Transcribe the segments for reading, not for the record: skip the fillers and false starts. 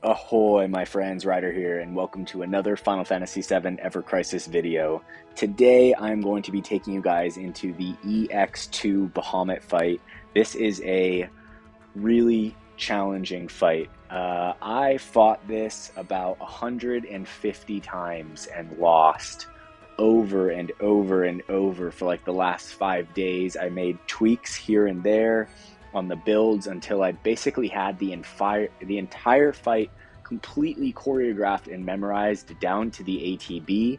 Ahoy, my friends, Ryder here, and welcome to another Final Fantasy VII Ever Crisis video. Today, I'm going to be taking you guys into the EX2 Bahamut Fight. This is a really challenging fight. I fought this about 150 times and lost over and over and over for like the last 5 days. I made tweaks here and there on the builds until I basically had the entire fight completely choreographed and memorized down to the ATB.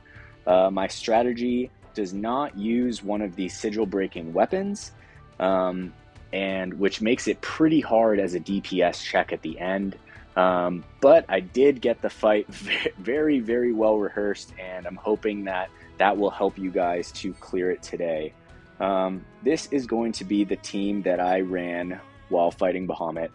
My strategy does not use one of these sigil breaking weapons, and which makes it pretty hard as a DPS check at the end. But I did get the fight very, very well rehearsed, and I'm hoping that will help you guys to clear it today. This is going to be the team that I ran while fighting Bahamut.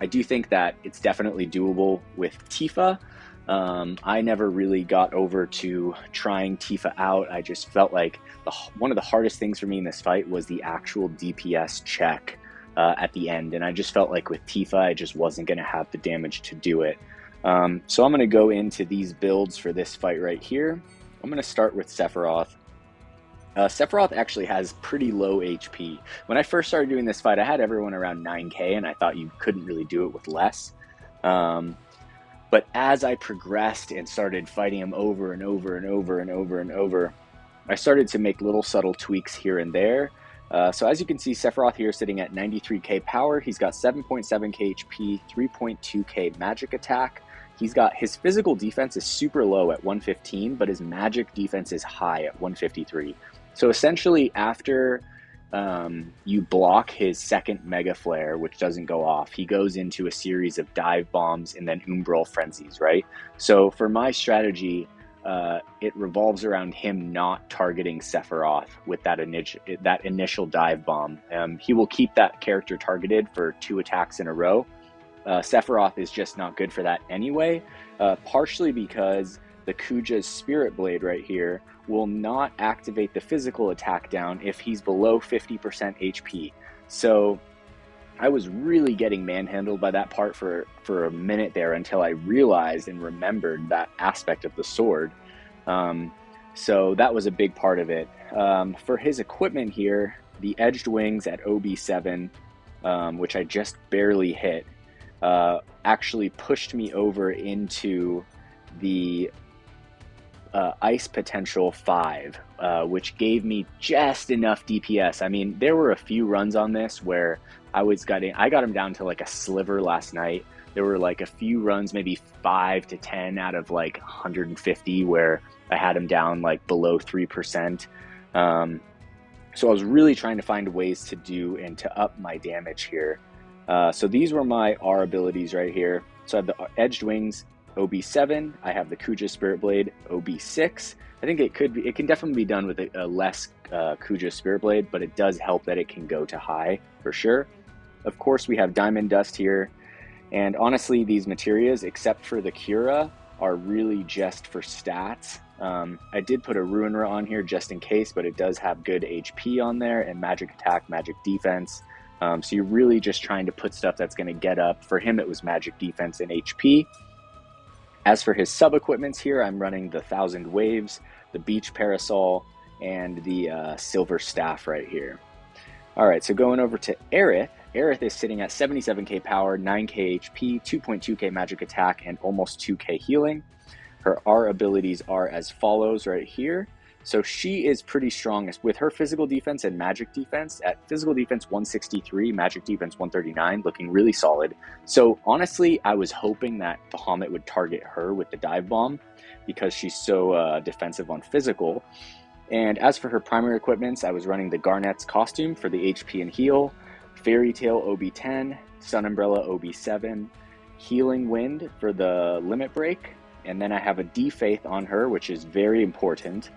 I do think that it's definitely doable with Tifa. I never really got over to trying Tifa out. I just felt like one of the hardest things for me in this fight was the actual DPS check at the end, and I just felt like with Tifa I just wasn't going to have the damage to do it. So I'm going to go into these builds for this fight right here. I'm going to start with Sephiroth. Sephiroth actually has pretty low HP. When I first started doing this fight, I had everyone around 9k, and I thought you couldn't really do it with less. But as I progressed and started fighting him over and over and over and over and over, I started to make little subtle tweaks here and there. So as you can see, Sephiroth here sitting at 93k power. He's got 7.7k HP, 3.2k magic attack. He's got his physical defense is super low at 115, but his magic defense is high at 153. So essentially, after you block his second Mega Flare, which doesn't go off, he goes into a series of dive bombs and then umbral frenzies, right? So for my strategy, it revolves around him not targeting Sephiroth with that initial dive bomb. He will keep that character targeted for 2 attacks in a row. Sephiroth is just not good for that anyway, partially because the Kuja's Spirit Blade right here will not activate the physical attack down if he's below 50% HP. So I was really getting manhandled by that part for a minute there until I realized and remembered that aspect of the sword. So that was a big part of it. For his equipment here, the edged wings at OB7, which I just barely hit, actually pushed me over into the Ice Potential 5, which gave me just enough DPS. I mean, there were a few runs on this where I got him down to like a sliver last night. There were like a few runs, maybe 5 to 10 out of like 150, where I had him down like below 3%. So I was really trying to find ways to do and to up my damage here. So these were my R abilities right here. So I have the edged wings, OB7. I have the Kuja Spirit Blade, OB6. I think it can definitely be done with a less Kuja Spirit Blade, but it does help that it can go to high for sure. Of course, we have Diamond Dust here, and honestly, these materials, except for the Cura, are really just for stats. I did put a Ruinra on here just in case, but it does have good HP on there and magic attack, magic defense. So you're really just trying to put stuff that's going to get up. For him, it was magic defense and HP. As for his sub-equipments here, I'm running the 1000 Waves, the Beach Parasol, and the Silver Staff right here. All right, so going over to Aerith. Aerith is sitting at 77k power, 9k HP, 2.2k magic attack, and almost 2k healing. Her R abilities are as follows right here. So she is pretty strong with her physical defense and magic defense. At physical defense 163, magic defense 139, looking really solid. So honestly, I was hoping that Bahamut would target her with the dive bomb because she's so defensive on physical. And as for her primary equipments, I was running the Garnet's costume for the HP and heal, Fairy Tail OB10, Sun Umbrella OB7, Healing Wind for the limit break, and then I have a D-Faith on her, which is very important.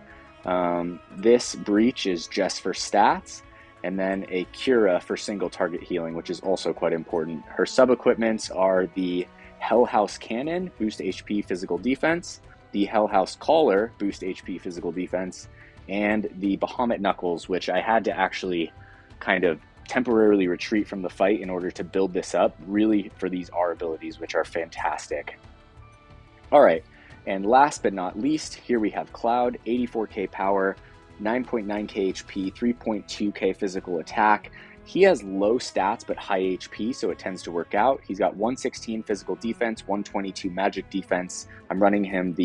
This Breach is just for stats, and then a Cura for single target healing, which is also quite important. Her sub-equipments are the Hell House Cannon, boost HP physical defense, the Hell House Collar, boost HP physical defense, and the Bahamut Knuckles, which I had to actually kind of temporarily retreat from the fight in order to build this up, really for these R abilities, which are fantastic. All right, and last but not least, here we have Cloud, 84k power, 9.9k HP, 3.2k physical attack. He has low stats but high HP, so it tends to work out. He's got 116 physical defense, 122 magic defense. I'm running him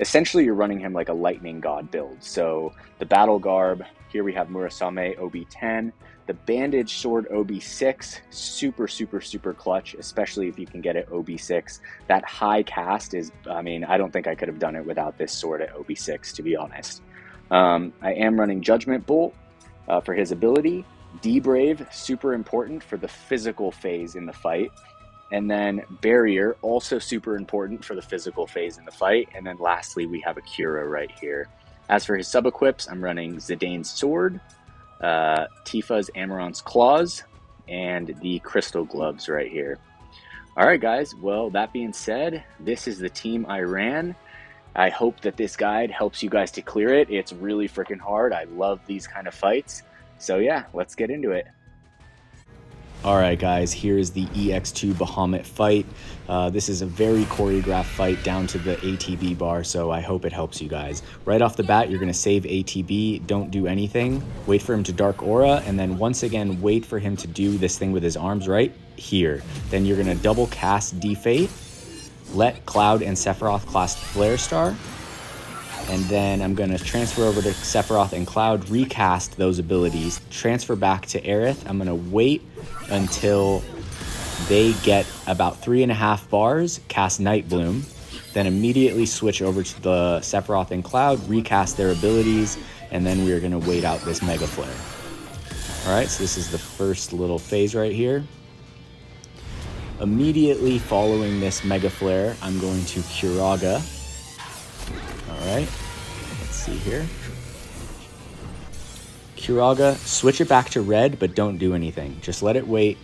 essentially you're running him like a lightning god build. So the battle garb, here we have Murasame OB10, the bandage sword OB6, super clutch, especially if you can get it OB6. That high cast is, I mean, I don't think I could have done it without this sword at OB6, to be honest. I am running Judgment Bolt for his ability. D-Brave, super important for the physical phase in the fight. And then Barrier, also super important for the physical phase in the fight. And then lastly, we have Akira right here. As for his sub-equips, I'm running Zidane's Sword, Tifa's Amaranth's Claws, and the Crystal Gloves right here. All right, guys. Well, that being said, this is the team I ran. I hope that this guide helps you guys to clear it. It's really freaking hard. I love these kind of fights. So yeah, let's get into it. All right, guys, here's the EX2 Bahamut Fight. This is a very choreographed fight down to the ATB bar, so I hope it helps you guys. Right off the bat, you're going to save ATB, don't do anything, wait for him to Dark Aura, and then once again, wait for him to do this thing with his arms right here. Then you're going to double cast Defate, let Cloud and Sephiroth cast Flare Star, and then I'm going to transfer over to Sephiroth and Cloud, recast those abilities, transfer back to Aerith. I'm going to wait until they get about 3.5 bars, cast Night Bloom, then immediately switch over to the Sephiroth and Cloud, recast their abilities, and then we're going to wait out this Mega Flare. All right, so this is the first little phase right here. Immediately following this Mega Flare, I'm going to Curaga. All right, let's see here. Curaga, switch it back to red, but don't do anything. Just let it wait.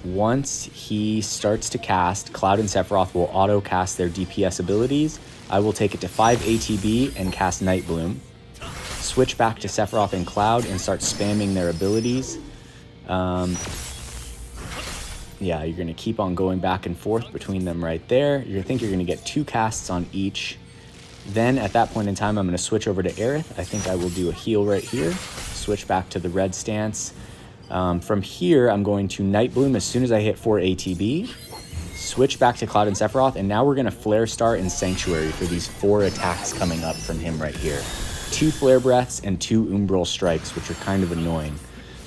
Once he starts to cast, Cloud and Sephiroth will auto-cast their DPS abilities. I will take it to 5 ATB and cast Night Bloom. Switch back to Sephiroth and Cloud and start spamming their abilities. Yeah, you're going to keep on going back and forth between them right there. You're going to think you're going to get 2 casts on each. Then at that point in time, I'm going to switch over to Aerith. I think I will do a heal right here. Switch back to the red stance. From here, I'm going to Night Bloom as soon as I hit 4 ATB. Switch back to Cloud and Sephiroth. And now we're going to Flare Star and Sanctuary for these 4 attacks coming up from him right here. 2 Flare Breaths and 2 Umbral Strikes, which are kind of annoying.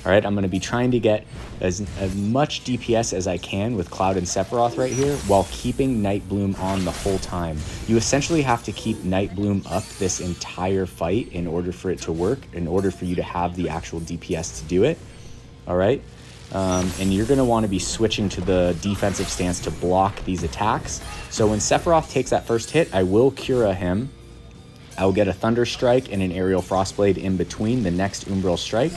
All right, I'm going to be trying to get as much DPS as I can with Cloud and Sephiroth right here while keeping Night Bloom on the whole time. You essentially have to keep Night Bloom up this entire fight in order for it to work, in order for you to have the actual DPS to do it. All right, and you're going to want to be switching to the defensive stance to block these attacks. So when Sephiroth takes that first hit, I will Cura him. I will get a Thunder Strike and an Aerial Frostblade in between the next Umbral Strike.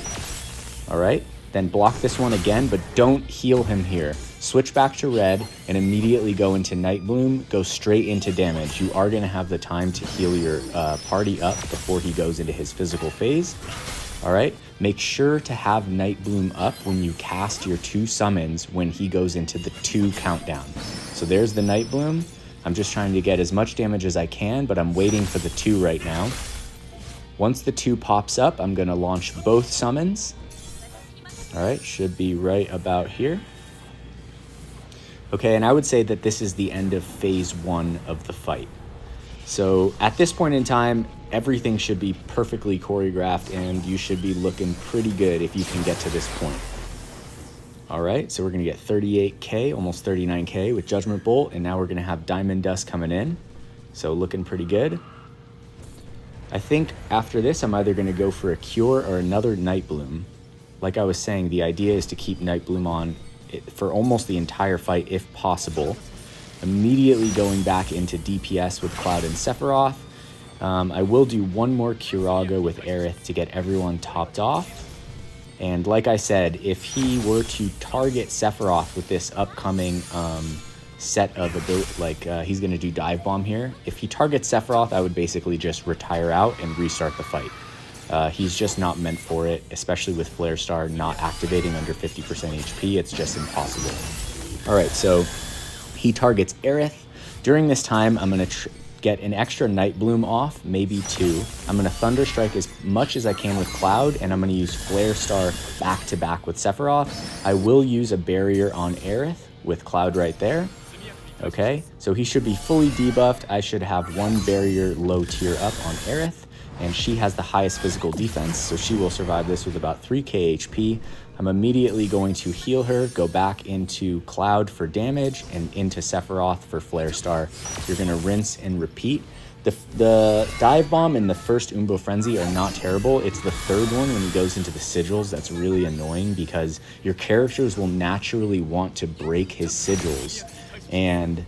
All right, then block this one again, but don't heal him here. Switch back to red and immediately go into Night Bloom, go straight into damage. You are going to have the time to heal your party up before he goes into his physical phase. All right, make sure to have Night Bloom up when you cast your 2 summons when he goes into the 2 countdown. So there's the Night Bloom. I'm just trying to get as much damage as I can, but I'm waiting for the 2 right now. Once the 2 pops up, I'm going to launch both summons. All right, should be right about here. Okay, and I would say that this is the end of phase 1 of the fight. So at this point in time, everything should be perfectly choreographed and you should be looking pretty good if you can get to this point. All right, so we're gonna get 38K, almost 39K with Judgment Bolt, and now we're gonna have Diamond Dust coming in. So looking pretty good. I think after this, I'm either gonna go for a Cure or another Night Bloom. Like I was saying, the idea is to keep Night Bloom on for almost the entire fight if possible. Immediately going back into DPS with Cloud and Sephiroth. I will do one more Curaga with Aerith to get everyone topped off. And like I said, if he were to target Sephiroth with this upcoming set of ability, he's going to do Dive Bomb here. If he targets Sephiroth, I would basically just retire out and restart the fight. He's just not meant for it, especially with Flare Star not activating under 50% HP. It's just impossible. All right, so he targets Aerith. During this time, I'm going to get an extra Night Bloom off, maybe 2. I'm going to Thunder Strike as much as I can with Cloud, and I'm going to use Flare Star back to back with Sephiroth. I will use a barrier on Aerith with Cloud right there. Okay, so he should be fully debuffed. I should have 1 barrier low tier up on Aerith, and she has the highest physical defense, so she will survive this with about 3k HP. I'm immediately going to heal her, go back into Cloud for damage, and into Sephiroth for Flare Star. You're going to rinse and repeat. The Dive Bomb and the first Umbral Frenzy are not terrible. It's the third one when he goes into the sigils that's really annoying, because your characters will naturally want to break his sigils, and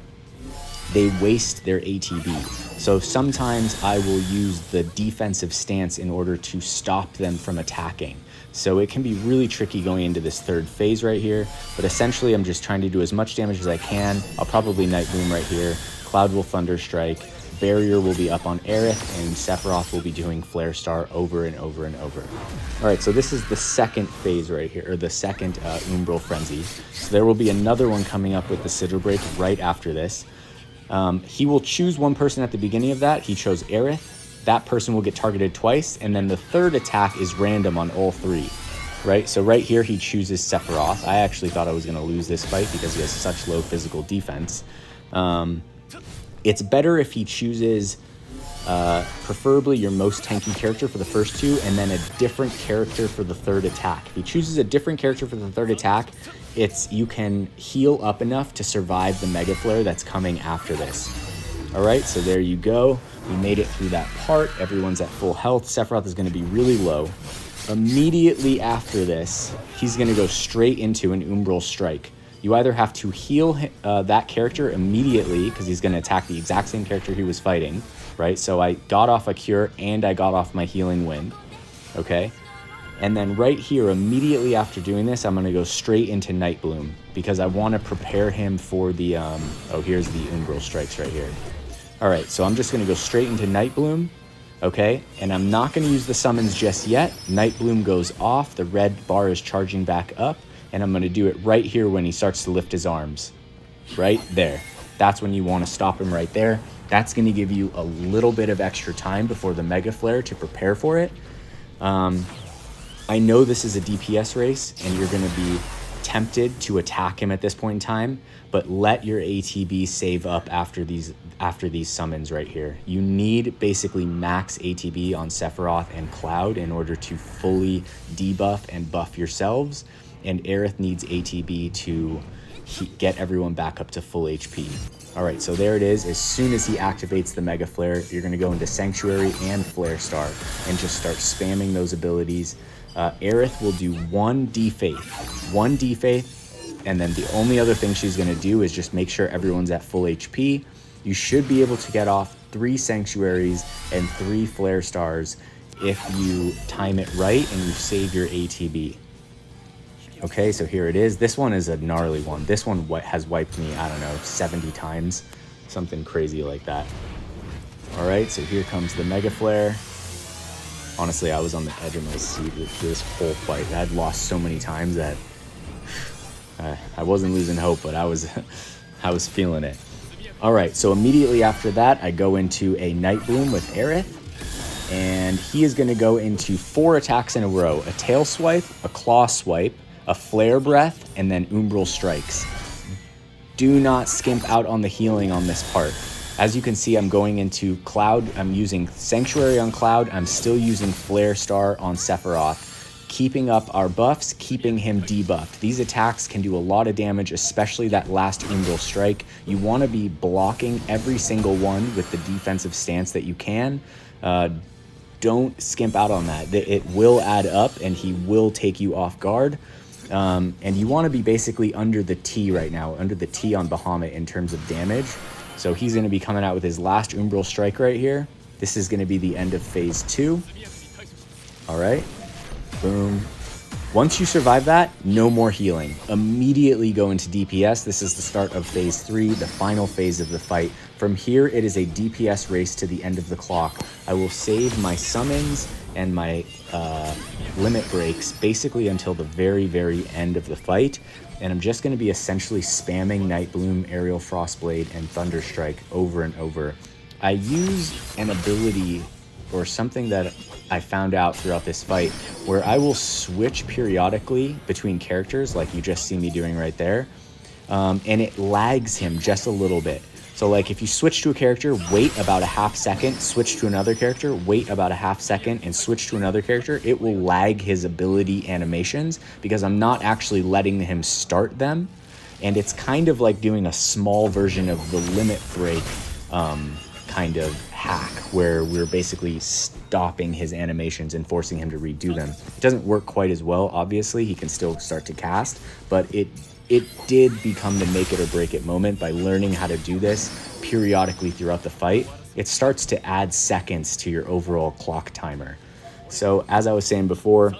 they waste their ATB. So sometimes I will use the defensive stance in order to stop them from attacking. So it can be really tricky going into this third phase right here, but essentially I'm just trying to do as much damage as I can. I'll probably Night Bloom right here. Cloud will Thunder Strike. Barrier will be up on Aerith, and Sephiroth will be doing Flare Star over and over and over. All right, so this is the second phase right here, or the second Umbral Frenzy. So there will be another one coming up with the Sigil Break right after this. He will choose one person at the beginning of that. He chose Aerith. That person will get targeted twice, and then the third attack is random on all 3, right? So right here, he chooses Sephiroth. I actually thought I was going to lose this fight because he has such low physical defense. It's better if he chooses preferably your most tanky character for the first 2, and then a different character for the third attack. If he chooses a different character for the third attack, you can heal up enough to survive the Mega Flare that's coming after this. All right, so there you go. We made it through that part. Everyone's at full health. Sephiroth is going to be really low. Immediately after this, he's going to go straight into an Umbral Strike. You either have to heal that character immediately, because he's going to attack the exact same character he was fighting, right? So I got off a Cure and I got off my Healing Wind, okay? And then right here, immediately after doing this, I'm going to go straight into Night Bloom, because I want to prepare him for the, oh, here's the Umbral Strikes right here. All right, so I'm just going to go straight into Night Bloom, okay? And I'm not going to use the summons just yet. Night Bloom goes off, the red bar is charging back up, and I'm going to do it right here when he starts to lift his arms. Right there. That's when you want to stop him right there. That's going to give you a little bit of extra time before the Mega Flare to prepare for it. I know this is a DPS race, and you're going to be tempted to attack him at this point in time, but let your ATB save up after these summons right here. You need basically max ATB on Sephiroth and Cloud in order to fully debuff and buff yourselves, and Aerith needs ATB to get everyone back up to full HP. All right, so there it is. As soon as he activates the Mega Flare, you're going to go into Sanctuary and Flare Star and just start spamming those abilities. Aerith will do 1 Defaith, and then the only other thing she's going to do is just make sure everyone's at full HP. You should be able to get off 3 Sanctuaries and 3 Flare Stars if you time it right and you save your ATB. Okay, so here it is. This one is a gnarly one. This one has wiped me, I don't know, 70 times. Something crazy like that. All right, so here comes the Mega Flare. Honestly, I was on the edge of my seat with this whole fight. I'd lost so many times that I wasn't losing hope, but I was feeling it. All right, so immediately after that, I go into a Night Bloom with Aerith, and he is going to go into 4 attacks in a row: a Tail Swipe, a Claw Swipe, a Flare Breath, and then Umbral Strikes. Do not skimp out on the healing on this part. As you can see, I'm going into Cloud. I'm using Sanctuary on Cloud. I'm still using Flare Star on Sephiroth, keeping up our buffs, keeping him debuffed. These attacks can do a lot of damage, especially that last Umbral Strike. You want to be blocking every single one with the defensive stance that you can. Don't skimp out on that. It will add up, and he will take you off guard. And you want to be basically under the T right now, under the T on Bahamut in terms of damage. So he's going to be coming out with his last Umbral Strike right here. This is going to be the end of phase 2. All right. Boom. Once you survive that, no more healing. Immediately go into DPS. This is the start of phase 3, the final phase of the fight. From here, it is a DPS race to the end of the clock. I will save my summons and my limit breaks basically until the very end of the fight. And I'm just going to be essentially spamming Nightbloom, Aerial Frostblade, and Thunderstrike over and over. I use an ability or something that I found out throughout this fight where I will switch periodically between characters, like you just see me doing right there, and it lags him just a little bit. So like if you switch to a character, wait about a half second, switch to another character, wait about a half second, and switch to another character, it will lag his ability animations because I'm not actually letting him start them. And it's kind of like doing a small version of the limit break kind of hack where we're basically stopping his animations and forcing him to redo them. It doesn't work quite as well, obviously. He can still start to cast, but it did become the make it or break it moment by learning how to do this periodically throughout the fight. It starts to add seconds to your overall clock timer. So as I was saying before,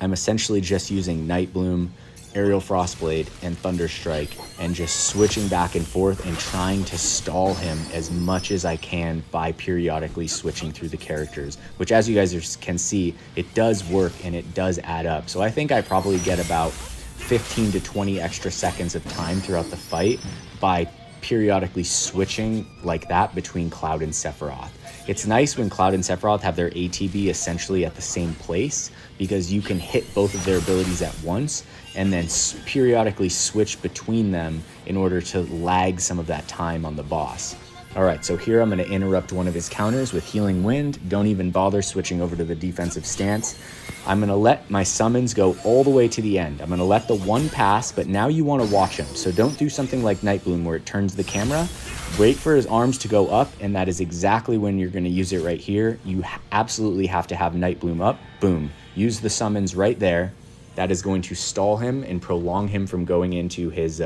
I'm essentially just using Nightbloom, Aerial Frostblade, and Thunderstrike, and just switching back and forth and trying to stall him as much as I can by periodically switching through the characters, which as you guys can see, it does work and it does add up. So I think I probably get about 15 to 20 extra seconds of time throughout the fight by periodically switching like that between Cloud and Sephiroth. It's nice when Cloud and Sephiroth have their ATB essentially at the same place because you can hit both of their abilities at once and then periodically switch between them in order to lag some of that time on the boss. All right, so here I'm going to interrupt one of his counters with Healing Wind. Don't even bother switching over to the defensive stance. I'm going to let my summons go all the way to the end. I'm going to let the one pass, but now you want to watch him. So don't do something like Nightbloom where it turns the camera. Wait for his arms to go up, and that is exactly when you're going to use it right here. You absolutely have to have Nightbloom up. Boom. Use the summons right there. That is going to stall him and prolong him from going into his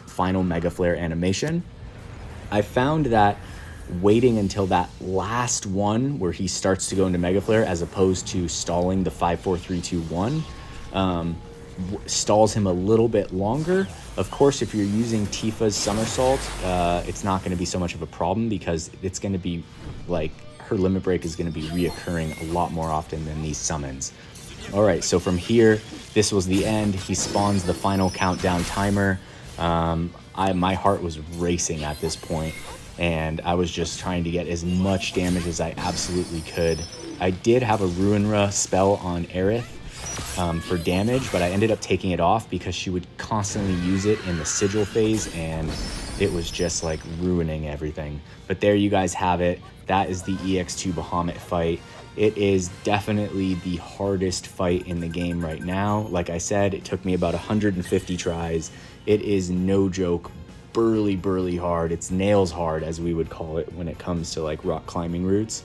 final Mega Flare animation. I found that waiting until that last one where he starts to go into Mega Flare as opposed to stalling the 5, 4, 3, 2, 1 stalls him a little bit longer. Of course, if you're using Tifa's Somersault, it's not going to be so much of a problem because it's going to be like her limit break is going to be reoccurring a lot more often than these summons. All right, so from here, this was the end. He spawns the final countdown timer. My heart was racing at this point, and I was just trying to get as much damage as I absolutely could. I did have a Ruinra spell on Aerith for damage, but I ended up taking it off because she would constantly use it in the sigil phase, and it was just like ruining everything. But there you guys have it. That is the EX2 Bahamut fight. It is definitely the hardest fight in the game right now. Like I said, it took me about 150 tries. It is no joke, burly hard. It's nails hard, as we would call it when it comes to like rock climbing routes.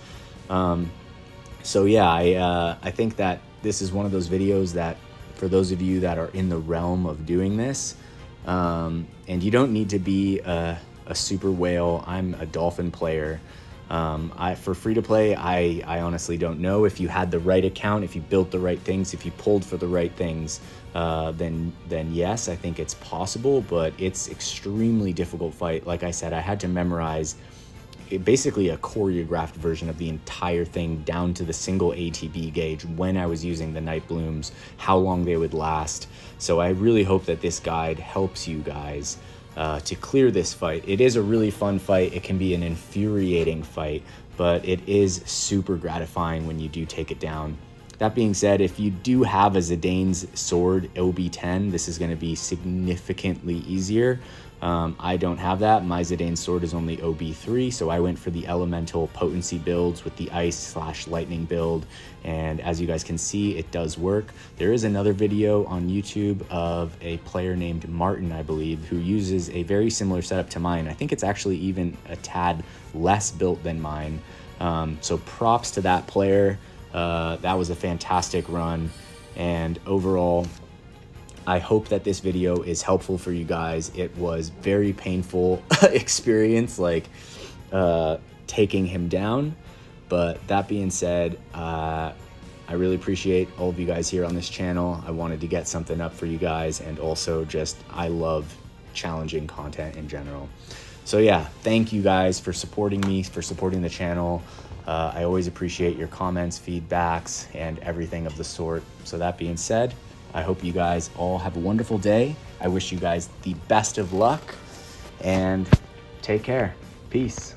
So yeah, I think that this is one of those videos that for those of you that are in the realm of doing this, and you don't need to be a super whale. I'm a dolphin player. For free to play, I honestly don't know. If you had the right account, if you built the right things, if you pulled for the right things, then yes, I think it's possible, but it's extremely difficult fight. Like I said, I had to memorize basically a choreographed version of the entire thing down to the single ATB gauge when I was using the Nightblooms, how long they would last. So I really hope that this guide helps you guys to clear this fight. It is a really fun fight. It can be an infuriating fight, but it is super gratifying when you do take it down. That being said, if you do have a Zidane's sword OB10, this is going to be significantly easier. I don't have that. My Zidane's sword is only OB3, so I went for the elemental potency builds with the ice/lightning build, and as you guys can see, it does work. There is another video on YouTube of a player named Martin, I believe, who uses a very similar setup to mine. I think it's actually even a tad less built than mine. So props to that player. That was a fantastic run, and overall, I hope that this video is helpful for you guys. It was very painful experience, like taking him down. But that being said, I really appreciate all of you guys here on this channel. I wanted to get something up for you guys, and also just I love challenging content in general. So yeah, thank you guys for supporting me, for supporting the channel. I always appreciate your comments, feedbacks, and everything of the sort. So that being said, I hope you guys all have a wonderful day. I wish you guys the best of luck, and take care. Peace.